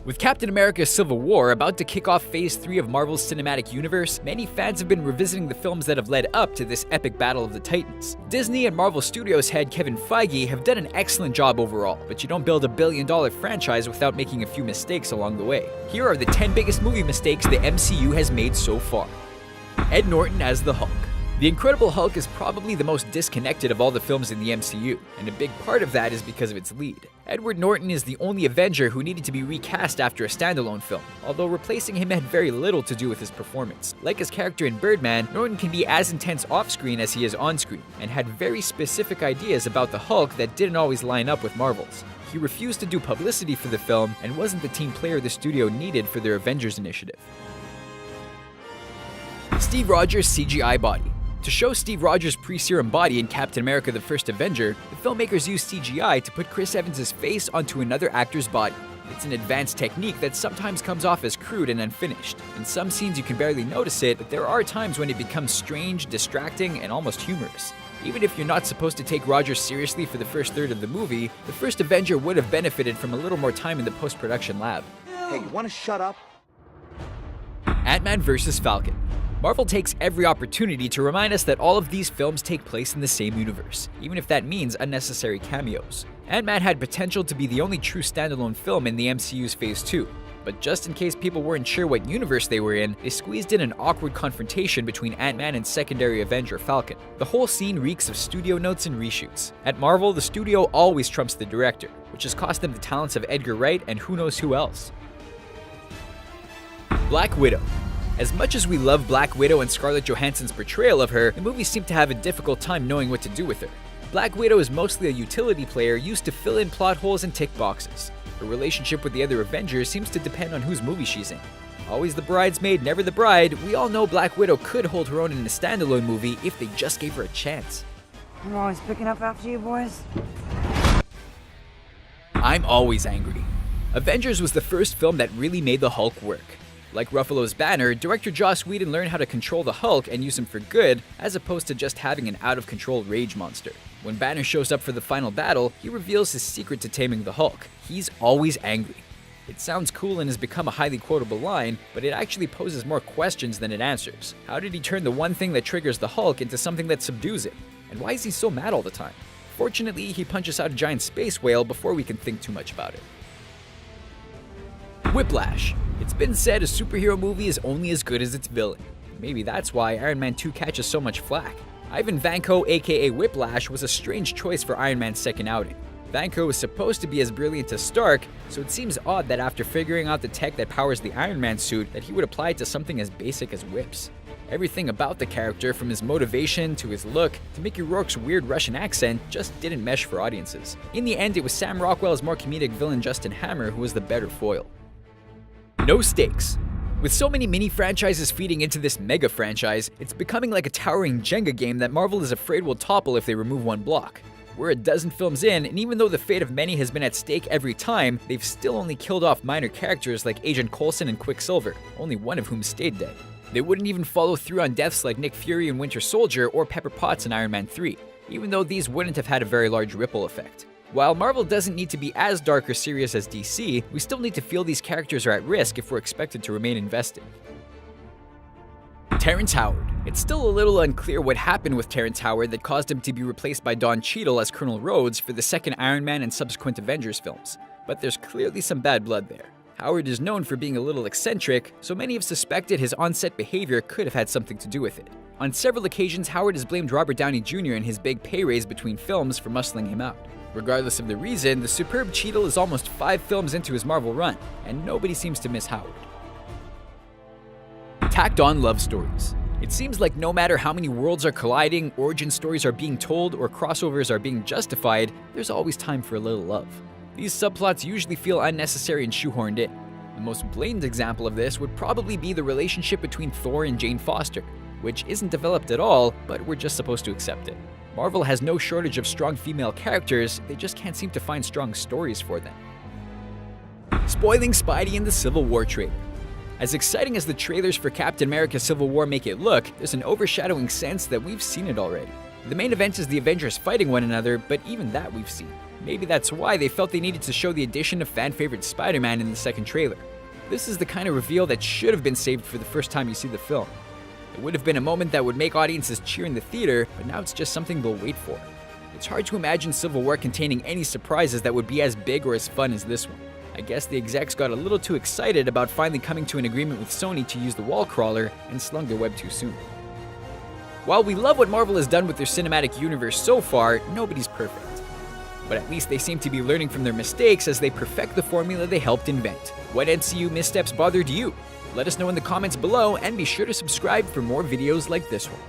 With Captain America Civil War about to kick off Phase 3 of Marvel's cinematic universe, many fans have been revisiting the films that have led up to this epic battle of the Titans. Disney and Marvel Studios head Kevin Feige have done an excellent job overall, but you don't build a billion-dollar franchise without making a few mistakes along the way. Here are the 10 biggest movie mistakes the MCU has made so far. Ed Norton as the Hulk. The Incredible Hulk is probably the most disconnected of all the films in the MCU, and a big part of that is because of its lead. Edward Norton is the only Avenger who needed to be recast after a standalone film, although replacing him had very little to do with his performance. Like his character in Birdman, Norton can be as intense off-screen as he is on-screen, and had very specific ideas about the Hulk that didn't always line up with Marvel's. He refused to do publicity for the film, and wasn't the team player the studio needed for their Avengers initiative. Steve Rogers' CGI body. To show Steve Rogers' pre-serum body in Captain America: The First Avenger, the filmmakers used CGI to put Chris Evans' face onto another actor's body. It's an advanced technique that sometimes comes off as crude and unfinished. In some scenes you can barely notice it, but there are times when it becomes strange, distracting, and almost humorous. Even if you're not supposed to take Rogers seriously for the first third of the movie, The First Avenger would have benefited from a little more time in the post-production lab. Hey, you wanna shut up? Ant-Man vs. Falcon. Marvel takes every opportunity to remind us that all of these films take place in the same universe, even if that means unnecessary cameos. Ant-Man had potential to be the only true standalone film in the MCU's Phase 2, but just in case people weren't sure what universe they were in, they squeezed in an awkward confrontation between Ant-Man and secondary Avenger Falcon. The whole scene reeks of studio notes and reshoots. At Marvel, the studio always trumps the director, which has cost them the talents of Edgar Wright and who knows who else. Black Widow. As much as we love Black Widow and Scarlett Johansson's portrayal of her, the movies seem to have a difficult time knowing what to do with her. Black Widow is mostly a utility player used to fill in plot holes and tick boxes. Her relationship with the other Avengers seems to depend on whose movie she's in. Always the bridesmaid, never the bride, we all know Black Widow could hold her own in a standalone movie if they just gave her a chance. I'm always picking up after you boys. I'm always angry. Avengers was the first film that really made the Hulk work. Like Ruffalo's Banner, director Joss Whedon learned how to control the Hulk and use him for good, as opposed to just having an out-of-control rage monster. When Banner shows up for the final battle, he reveals his secret to taming the Hulk. He's always angry. It sounds cool and has become a highly quotable line, but it actually poses more questions than it answers. How did he turn the one thing that triggers the Hulk into something that subdues it? And why is he so mad all the time? Fortunately, he punches out a giant space whale before we can think too much about it. Whiplash. It's been said a superhero movie is only as good as its villain. Maybe that's why Iron Man 2 catches so much flack. Ivan Vanko, aka Whiplash, was a strange choice for Iron Man's second outing. Vanko was supposed to be as brilliant as Stark, so it seems odd that after figuring out the tech that powers the Iron Man suit, that he would apply it to something as basic as whips. Everything about the character, from his motivation to his look to Mickey Rourke's weird Russian accent, just didn't mesh for audiences. In the end, it was Sam Rockwell's more comedic villain Justin Hammer who was the better foil. No stakes. With so many mini-franchises feeding into this mega-franchise, it's becoming like a towering Jenga game that Marvel is afraid will topple if they remove one block. We're a dozen films in, and even though the fate of many has been at stake every time, they've still only killed off minor characters like Agent Coulson and Quicksilver, only one of whom stayed dead. They wouldn't even follow through on deaths like Nick Fury in Winter Soldier or Pepper Potts in Iron Man 3, even though these wouldn't have had a very large ripple effect. While Marvel doesn't need to be as dark or serious as DC, we still need to feel these characters are at risk if we're expected to remain invested. Terrence Howard. It's still a little unclear what happened with Terrence Howard that caused him to be replaced by Don Cheadle as Colonel Rhodes for the second Iron Man and subsequent Avengers films, but there's clearly some bad blood there. Howard is known for being a little eccentric, so many have suspected his on-set behavior could have had something to do with it. On several occasions, Howard has blamed Robert Downey Jr. and his big pay raise between films for muscling him out. Regardless of the reason, the superb Cheadle is almost 5 films into his Marvel run, and nobody seems to miss Howard. Tacked on love stories. It seems like no matter how many worlds are colliding, origin stories are being told, or crossovers are being justified, there's always time for a little love. These subplots usually feel unnecessary and shoehorned in. The most blatant example of this would probably be the relationship between Thor and Jane Foster, which isn't developed at all, but we're just supposed to accept it. Marvel has no shortage of strong female characters, they just can't seem to find strong stories for them. Spoiling Spidey in the Civil War trailer. As exciting as the trailers for Captain America Civil War make it look, there's an overshadowing sense that we've seen it already. The main event is the Avengers fighting one another, but even that we've seen. Maybe that's why they felt they needed to show the addition of fan-favorite Spider-Man in the second trailer. This is the kind of reveal that should have been saved for the first time you see the film. It would have been a moment that would make audiences cheer in the theater, but now it's just something they'll wait for. It's hard to imagine Civil War containing any surprises that would be as big or as fun as this one. I guess the execs got a little too excited about finally coming to an agreement with Sony to use the wall crawler and slung their web too soon. While we love what Marvel has done with their cinematic universe so far, nobody's perfect. But at least they seem to be learning from their mistakes as they perfect the formula they helped invent. What MCU missteps bothered you? Let us know in the comments below, and be sure to subscribe for more videos like this one.